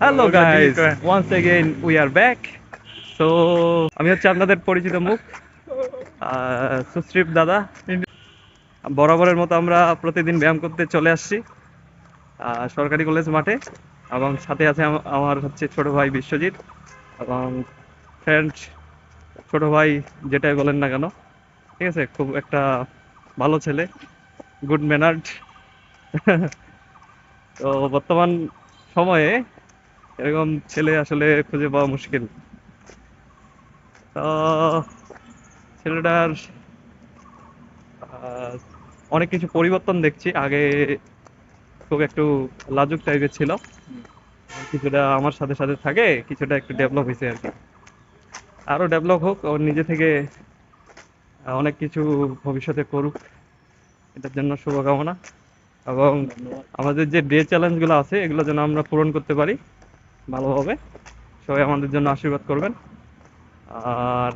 Hello guys, once again we are back. So আমি হচ্ছে আপনাদের পরিচিত মুখ, সুশ্রীপ দাদা। বরাবরের মতো আমরা প্রতিদিন ব্যায়াম করতে চলে আসছি সরকারি কলেজ মাঠে, এবং সাথে আছে আমার হচ্ছে ছোট ভাই বিশ্বজিৎ, এবং ফ্রেন্ড ছোট ভাই, যেটাই বলেন না কেন। ঠিক আছে, খুব একটা ভালো ছেলে, গুড ম্যানার্ড। তো বর্তমান সময়ে এরকম ছেলে আসলে খুঁজে পাওয়া মুশকিল। তো ছেলেটার আহ, অনেক কিছু পরিবর্তন দেখছি। আগে খুব একটু লাজুক টাইপের ছিল, কিছুটা আমার সাথে সাথে থাকে, কিছুটা একটু ডেভেলপ হয়েছে আর কি। আরো ডেভেলপ হোক, ওর নিজে থেকে অনেক কিছু ভবিষ্যতে করুক, এটার জন্য শুভকামনা। এবং আমাদের যে ডে চ্যালেঞ্জগুলো আছে, এগুলো যেন আমরা পূরণ করতে পারি ভালোভাবে। সবাই আমাদের জন্য আশীর্বাদ করবেন। আর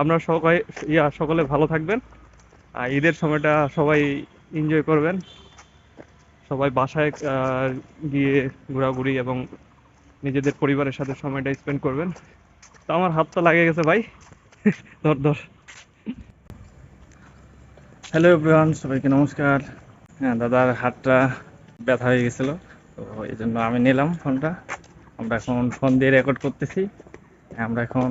আমরা সবাই সকলে ভালো থাকবেন। ঈদের সময়টা সবাই এনজয় করবেন, সবাই বাসায় গিয়ে ঘোরাঘুরি এবং নিজেদের পরিবারের সাথে সময়টা স্পেন্ড করবেন। তো আমার হাতটা লাগে গেছে ভাই, ধর ধর। হ্যালো এভরিওয়ান, সবাইকে নমস্কার। হ্যাঁ, দাদার হাতটা ব্যথা হয়ে গেছিল, তো এই জন্য আমি নিলাম ফোনটা। আমরা এখন ফোন দিয়ে রেকর্ড করতেছি। আমরা এখন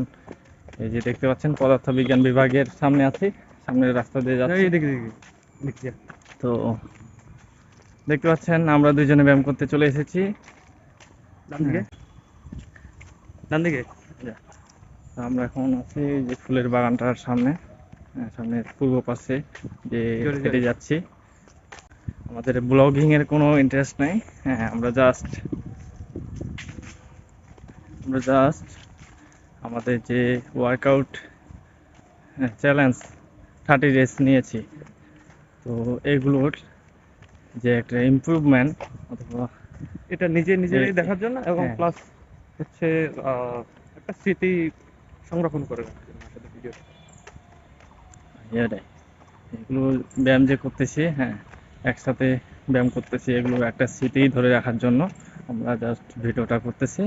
এই যে দেখতে পাচ্ছেন পদার্থ বিজ্ঞান বিভাগের সামনে আছি, সামনের রাস্তা দিয়ে যাচ্ছি। এই দেখি দেখি দেখি যা। তো দেখতে পাচ্ছেন আমরা দুইজনে ব্যায়াম করতে চলে এসেছি। ডান দিকে, ডান দিকে। যা। তো আমরা এখন আছি এই যে ফুলের বাগানটার সামনে, সামনে পূর্ব পাশে যে জোরে হেঁটে জোরে। যাচ্ছি। আমাদের ব্লগিং এর কোনো ইন্টারেস্ট নাই। হ্যাঁ, আমরা জাস্ট আমাদের যে ওয়ার্কআউট চ্যালেঞ্জ 30 ডেজ নিয়েছি, তো এগুলোর যে একটা ইমপ্রুভমেন্ট অথবা এটা নিজে যে নিজেরাই দেখার জন্য, এবং হ্যাঁ প্লাস হচ্ছে একটা স্মৃতি সংরক্ষণ করে রাখার জন্য আসলে ভিডিও। এটাই, এগুলো ব্যায়াম যে করতেছি, হ্যাঁ একসাথে ব্যায়াম করতেছি, এগুলো একটা স্মৃতি ধরে রাখার জন্য আমরা জাস্ট ভিডিওটা করতেছি,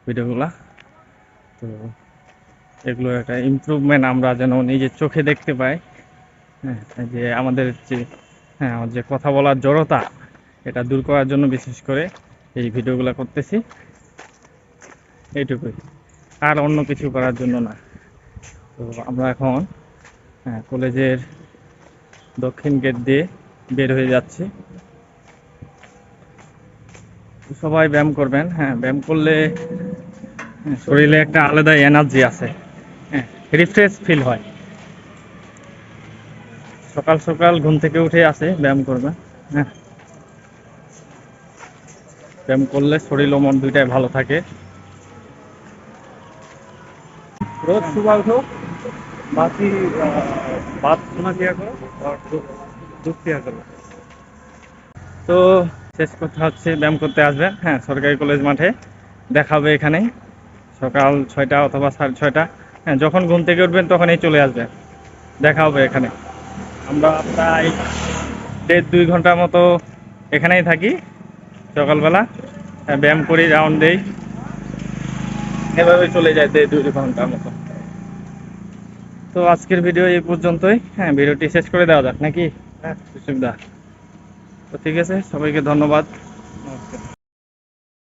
ভিডিওগুলা। তো এগুলো একটা ইমপ্রুভমেন্ট আমরা যেন নিজের চোখে দেখতে পাই। হ্যাঁ, এই যে আমার যে কথা বলার জড়তা, এটা দূর করার জন্য বিশেষ করে এই ভিডিওগুলো করতেছি, এইটুকুই, আর অন্য কিছু করার জন্য না। তো আমরা এখন কলেজের দক্ষিণ গেট দিয়ে বের হয়ে যাচ্ছি। সবাই ব্যায়াম করবেন। হ্যাঁ, ব্যায়াম করলে শরীরে একটা আলাদা এনার্জি আছে, হ্যাঁ রিফ্রেশ ফিল হয়। সকাল সকাল ঘুম থেকে উঠে আসে ব্যায়াম করবে। হ্যাঁ, ব্যায়াম করলে শরীর ও মন দুইটাই ভালো থাকে। रोज सुबह उठो, बाकी बात सुना किया करो और दूध पिया करो। তো শেষ কথা হচ্ছে, ব্যায়াম করতে আসবেন, হ্যাঁ সরকারি কলেজ মাঠে। দেখা হবে এখানেই সকাল 6টা অথবা 6:30। হ্যাঁ, যখন ঘুম থেকে উঠবেন তখনই চলে আসবেন, দেখা হবে এখানে। আমরা প্রায় 1.5-2 ঘন্টার মতো এখানেই থাকি সকালবেলা। হ্যাঁ, ব্যায়াম করি, রাউন্ড দেই, এভাবে চলে যায় 1.5-2 ঘন্টার মতো। তো আজকের ভিডিও এই পর্যন্তই। হ্যাঁ, ভিডিওটি শেষ করে দেওয়া যাক নাকি? হ্যাঁ, সুবিধা। তো ঠিক আছে, সবাইকে ধন্যবাদ, নমস্কার।